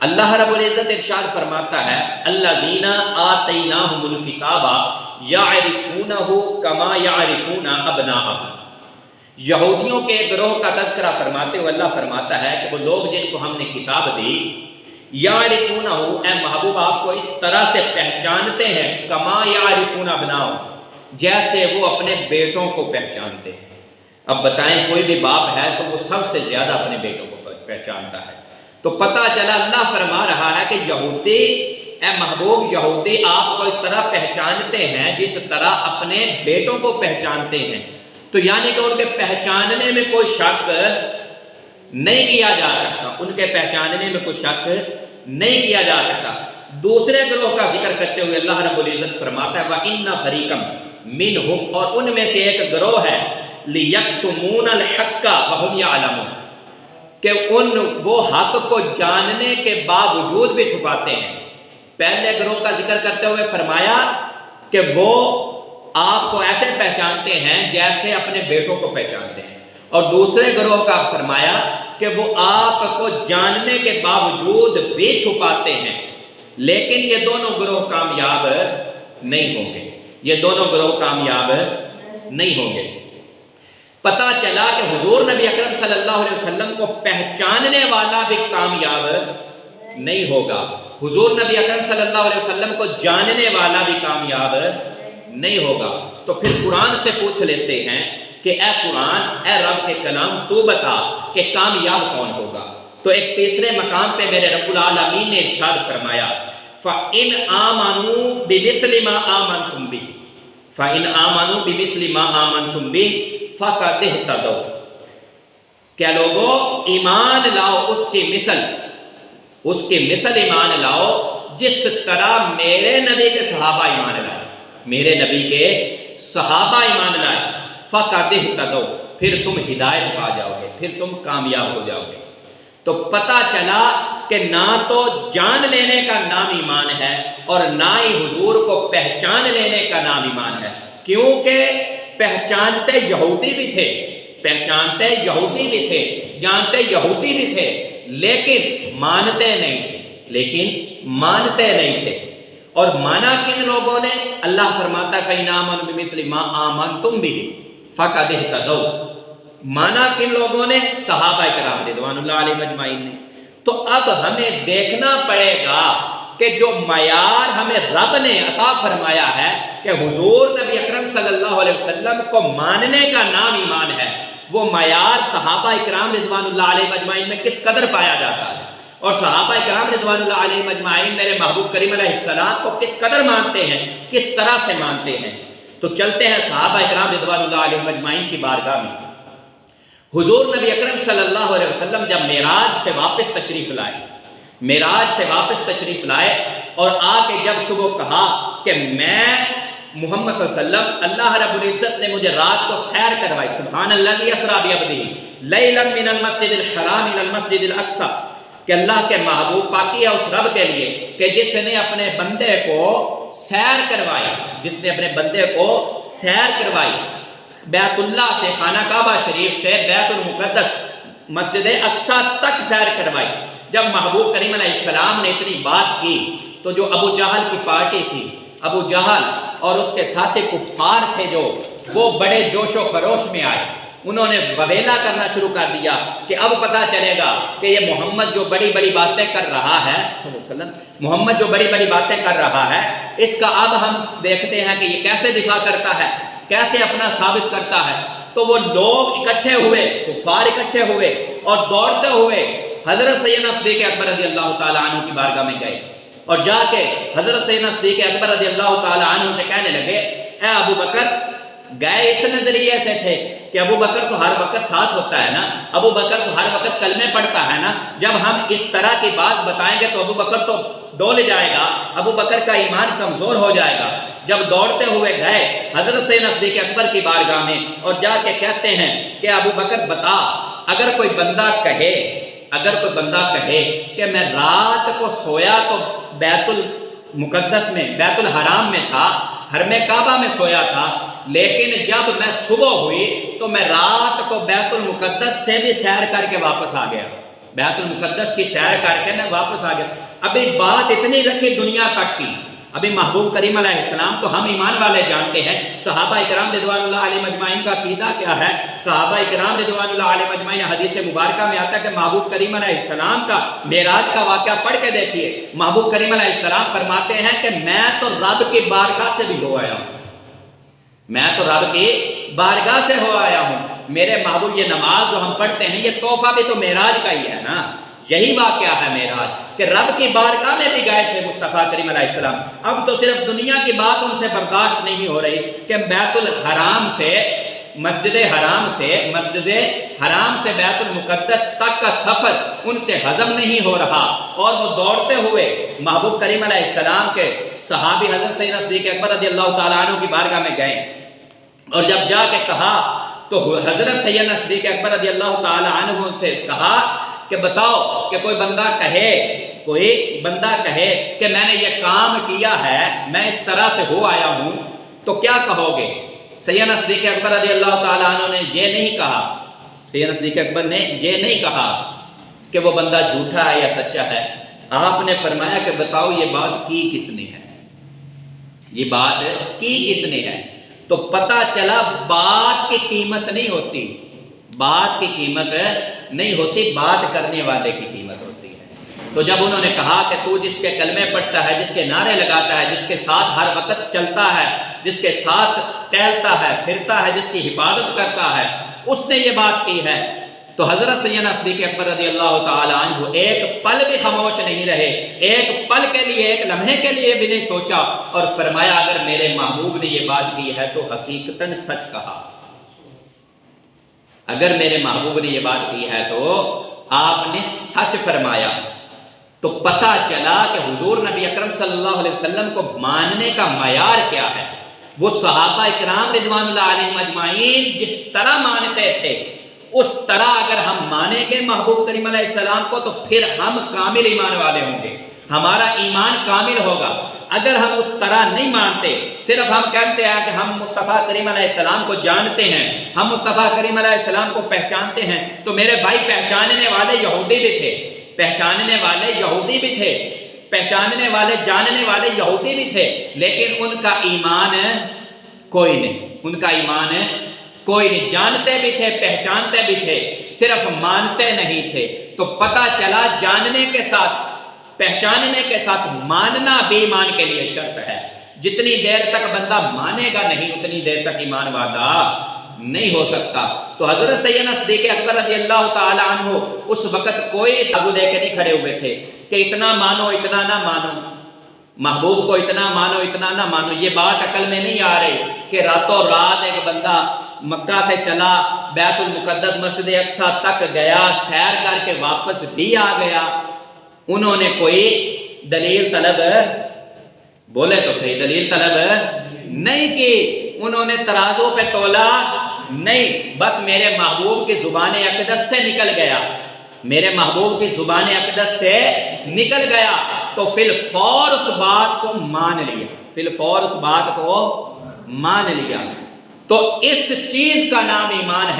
اللہ رب العزت ارشاد فرماتا ہے الذین آتیناہم الکتاب یعرفونہ کما یعرفون ابناءہم۔ یہودیوں کے گروہ کا تذکرہ فرماتے ہوئے اللہ فرماتا ہے کہ وہ لوگ جن کو ہم نے کتاب دی یعرفونہ، اے محبوب آپ کو اس طرح سے پہچانتے ہیں کما یعرفون ابناءہم، جیسے وہ اپنے بیٹوں کو پہچانتے ہیں۔ اب بتائیں کوئی بھی باپ ہے تو وہ سب سے زیادہ اپنے بیٹوں کو پہچانتا ہے۔ تو پتہ چلا اللہ فرما رہا ہے کہ یہودی، اے محبوب یہودی آپ کو اس طرح پہچانتے ہیں جس طرح اپنے بیٹوں کو پہچانتے ہیں۔ تو یعنی کہ ان کے پہچاننے میں کوئی شک نہیں کیا جا سکتا، ان کے پہچاننے میں کوئی شک نہیں کیا جا سکتا۔ دوسرے گروہ کا ذکر کرتے ہوئے اللہ رب العزت فرماتا ہے وَإِنَّ فَرِيقًا مِّنْهُمْ، اور ان میں سے ایک گروہ ہے لِيَكْتُمُونَ الْحَقَّ وَهُمْ يَعْلَمُونَ، کہ وہ حق کو جاننے کے باوجود بھی چھپاتے ہیں۔ پہلے گروہ کا ذکر کرتے ہوئے فرمایا کہ وہ آپ کو ایسے پہچانتے ہیں جیسے اپنے بیٹوں کو پہچانتے ہیں، اور دوسرے گروہ کا فرمایا کہ وہ آپ کو جاننے کے باوجود بھی چھپاتے ہیں۔ لیکن یہ دونوں گروہ کامیاب نہیں ہوں گے، یہ دونوں گروہ کامیاب نہیں ہوں گے۔ پتہ چلا کہ حضور نبی اکرم صلی اللہ علیہ وسلم کو پہچاننے والا بھی کامیاب نہیں ہوگا، حضور نبی اکرم صلی اللہ علیہ وسلم کو جاننے والا بھی کامیاب نہیں ہوگا۔ تو پھر قرآن سے پوچھ لیتے ہیں کہ اے قرآن، اے رب کے کلام، تو بتا کہ کامیاب کون ہوگا۔ تو ایک تیسرے مقام پہ میرے رب العالمین نے ارشاد فرمایا فَإِنْ آمَنُوا بِمِثْلِ مَا آمَنْتُمْ بِهِ فَإِنْ آمَنُوا بِمِثْلِ مَا آمَنْتُمْ بِهِ فَقَدِ اهْتَدَوْا، کہ لوگو ایمان لاؤ اس کی مثل ایمان لاؤ جس طرح میرے نبی کے صحابہ ایمان لائے، میرے نبی کے صحابہ ایمان لائے، فَقَدِ اهْتَدَوْا، پھر تم ہدایت پا جاؤ گے، پھر تم کامیاب ہو جاؤ گے۔ تو پتہ چلا کہ نہ تو جان لینے کا نام ایمان ہے اور نہ ہی حضور کو پہچان لینے کا نام ایمان ہے، کیونکہ پہچانتے یہودی بھی تھے، پہچانتے یہودی بھی تھے، جانتے یہودی بھی تھے، لیکن مانتے نہیں تھے۔ اور مانا کن لوگوں نے؟ اللہ فرماتا ہے فَإِنْ آمَنُوا بِمِثْلِ مَا آمَنْتُمْ بِهِ فَقَدِ اهْتَدَوْا، مانا کن لوگوں نے؟ صحابہ کرام رضوان اللہ علیہم اجمعین نے۔ تو اب ہمیں دیکھنا پڑے گا کہ جو معیار ہمیں رب نے عطا فرمایا ہے کہ حضور نبی اکرم صلی اللہ علیہ وسلم کو ماننے کا نام ایمان ہے، وہ معیار صحابہ کرام رضوان اللہ علیہم اجمعین میں کس قدر پایا جاتا ہے، اور صحابہ کرام رضوان اللہ علیہم اجمعین میرے محبوب کریم علیہ السلام کو کس قدر مانتے ہیں، کس طرح سے مانتے ہیں۔ تو چلتے ہیں صحابہ کرام رضوان اللہ علیہم اجمعین کی بارگاہ میں۔ حضور نبی اکرم صلی اللہ علیہ وسلم جب معراج سے واپس تشریف لائے اور آ کے جب صبح کہا کہ میں محمد صلی اللہ علیہ وسلم، اللہ رب العزت نے مجھے رات کو سیر کروائی، سبحان الذی اسریٰ بعبدہ لیلا من المسجد الحرام الی المسجد الاقصی، کہ اللہ کے محبوب پاکی ہے اس رب کے لیے کہ جس نے اپنے بندے کو سیر کروائی، بیت اللہ سے، خانہ کعبہ شریف سے بیت المقدس مسجد اقصی تک سیر کروائی۔ جب محبوب کریم علیہ السلام نے اتنی بات کی تو جو ابو جہل کی پارٹی تھی، ابو جہل اور اس کے ساتھی کفار تھے جو، وہ بڑے جوش و خروش میں آئے، انہوں نے وویلا کرنا شروع کر دیا کہ اب پتہ چلے گا کہ یہ محمد جو بڑی بڑی باتیں کر رہا ہے صلی اللہ علیہ وسلم، محمد جو بڑی بڑی باتیں کر رہا ہے، اس کا اب ہم دیکھتے ہیں کہ یہ کیسے دفاع کرتا ہے، کیسے اپنا ثابت کرتا ہے۔ تو وہ لوگ اکٹھے ہوئے، کفار اکٹھے ہوئے اور دوڑتے ہوئے حضرت سیدنا صدیق اکبر رضی اللہ تعالیٰ عنہ کی بارگاہ میں گئے اور جا کے حضرت سیدنا صدیق اکبر رضی اللہ تعالیٰ عنہ سے کہنے لگے اے ابو بکر، گئے اس نظریے سے تھے کہ ابو بکر تو ہر وقت ساتھ ہوتا ہے نا، ابو بکر تو ہر وقت کلمے پڑھتا ہے نا، جب ہم اس طرح کی بات بتائیں گے تو ابو بکر تو ڈول جائے گا، ابو بکر کا ایمان کمزور ہو جائے گا۔ جب دوڑتے ہوئے گئے حضرت سیدنا صدیق اکبر کی بارگاہ میں اور جا کے کہتے ہیں کہ ابو بکر بتا، اگر کوئی بندہ کہے کہ میں رات کو سویا تو بیت المقدس میں، بیت الحرام میں تھا، حرم کعبہ میں سویا تھا، لیکن جب میں صبح ہوئی تو میں رات کو بیت المقدس سے بھی سیر کر کے واپس آ گیا، بیت المقدس کی سیر کر کے میں واپس آ گیا. ابھی بات اتنی رکھی دنیا تک کی. ابھی محبوب کریم علیہ السلام تو ہم ایمان والے جانتے ہیں. صحابہ اکرام رضوان اللہ علیہ مجمعین کا عقیدہ کیا ہے؟ صحابہ اکرام رضوان اللہ علیہ مجمعین، حدیث مبارکہ میں آتا ہے کہ محبوب کریم علیہ السلام کا معراج کا واقعہ پڑھ کے دیکھیے. محبوب کریم علیہ السلام فرماتے ہیں کہ میں تو رب کی بارگاہ سے بھی ہو آیا ہوں. میں تو رب کی بارگاہ سے ہو آیا ہوں. میرے محبوب یہ نماز جو ہم پڑھتے ہیں یہ تحفہ بھی تو معراج کا ہی ہے نا. یہی واقعہ ہے معراج کہ رب کی بارگاہ میں بھی گئے تھے مصطفیٰ کریم علیہ السلام. اب تو صرف دنیا کی بات ان سے برداشت نہیں ہو رہی کہ بیت الحرام سے مسجد حرام سے بیت المقدس تک کا سفر ان سے ہضم نہیں ہو رہا، اور وہ دوڑتے ہوئے محبوب کریم علیہ السلام کے صحابی حضرت سیدنا صدیق اکبر رضی اللہ تعالیٰ عنہ کی بارگاہ میں گئے. اور جب جا کے کہا تو حضرت سیدنا صدیق اکبر رضی اللہ تعالیٰ عنہ سے کہا کہ بتاؤ کہ کوئی بندہ کہے کہ میں نے یہ کام کیا ہے، میں اس طرح سے ہو آیا ہوں، تو کیا کہو گے؟ سیدنا صدیق اکبر رضی اللہ تعالیٰ عنہ نے یہ نہیں کہا. سیدنا صدیق اکبر نے یہ نہیں کہا کہ وہ بندہ جھوٹا ہے یا سچا ہے. آپ نے فرمایا کہ بتاؤ یہ بات کی کس نے ہے؟ یہ بات کی کس نے ہے؟ تو پتہ چلا بات کی قیمت نہیں ہوتی. بات کی قیمت نہیں ہوتی، بات کرنے والے کی قیمت ہوتی ہے. تو جب انہوں نے کہا کہ تو جس کے کلمے پڑھتا ہے، جس کے نعرے لگاتا ہے، جس کے ساتھ ہر وقت چلتا ہے، جس کے ساتھ ٹہلتا ہے، پھرتا ہے، جس کی حفاظت کرتا ہے، اس نے یہ بات کی ہے. تو حضرت سیدنا صدیق اکبر رضی اللہ تعالی عنہ ایک پل بھی خاموش نہیں رہے. ایک پل کے لیے، ایک لمحے کے لیے بھی نہیں سوچا، اور فرمایا اگر میرے محبوب نے یہ بات کی ہے تو حقیقتاً سچ کہا. اگر میرے محبوب نے یہ بات کی ہے تو آپ نے سچ فرمایا. تو پتہ چلا کہ حضور نبی اکرم صلی اللہ علیہ وسلم کو ماننے کا معیار کیا ہے. وہ صحابہ اکرام رضوان اللہ علیہ مجمعین جس طرح مانتے تھے اس طرح اگر ہم مانیں گے محبوب کریم علیہ السلام کو تو پھر ہم کامل ایمان والے ہوں گے، ہمارا ایمان کامل ہوگا. اگر ہم اس طرح نہیں مانتے، صرف ہم کہتے ہیں کہ ہم مصطفیٰ کریم علیہ السلام کو جانتے ہیں، ہم مصطفیٰ کریم علیہ السلام کو پہچانتے ہیں، تو میرے بھائی پہچاننے والے یہودی بھی تھے، پہچاننے والے یہودی بھی تھے، پہچاننے والے جاننے والے یہودی بھی تھے، لیکن ان کا ایمان کوئی نہیں. ان کا ایمان کوئی نہیں. جانتے بھی تھے، پہچانتے بھی تھے، صرف مانتے نہیں تھے. تو پتہ چلا جاننے کے ساتھ، پہچاننے کے ساتھ ماننا بھی ایمان کے لیے شرط ہے. جتنی دیر تک بندہ مانے گا نہیں اتنی دیر تک ایمان والا نہیں ہو سکتا. تو حضرت سیدنا صدیق اکبر رضی اللہ تعالی عنہ اس وقت کوئی تازو دے کے نہیں کھڑے ہوئے تھے کہ اتنا مانو اتنا نہ مانو، محبوب کو اتنا مانو اتنا نہ مانو. یہ بات عقل میں نہیں آ رہی کہ راتوں رات ایک بندہ مکہ سے چلا، بیت المقدس مسجد اقصی تک گیا، سیر کر کے واپس بھی آ گیا. انہوں نے کوئی دلیل طلب، بولے تو صحیح، دلیل طلب نہیں کی. انہوں نے ترازو پہ تولا نہیں، بس میرے محبوب کی زبان اقدس سے نکل گیا، میرے محبوب کی زبان اقدس سے نکل گیا تو فی الفور اس بات کو مان لیا، فی الفور اس بات کو مان لیا. تو اس چیز کا نام ایمان ہے.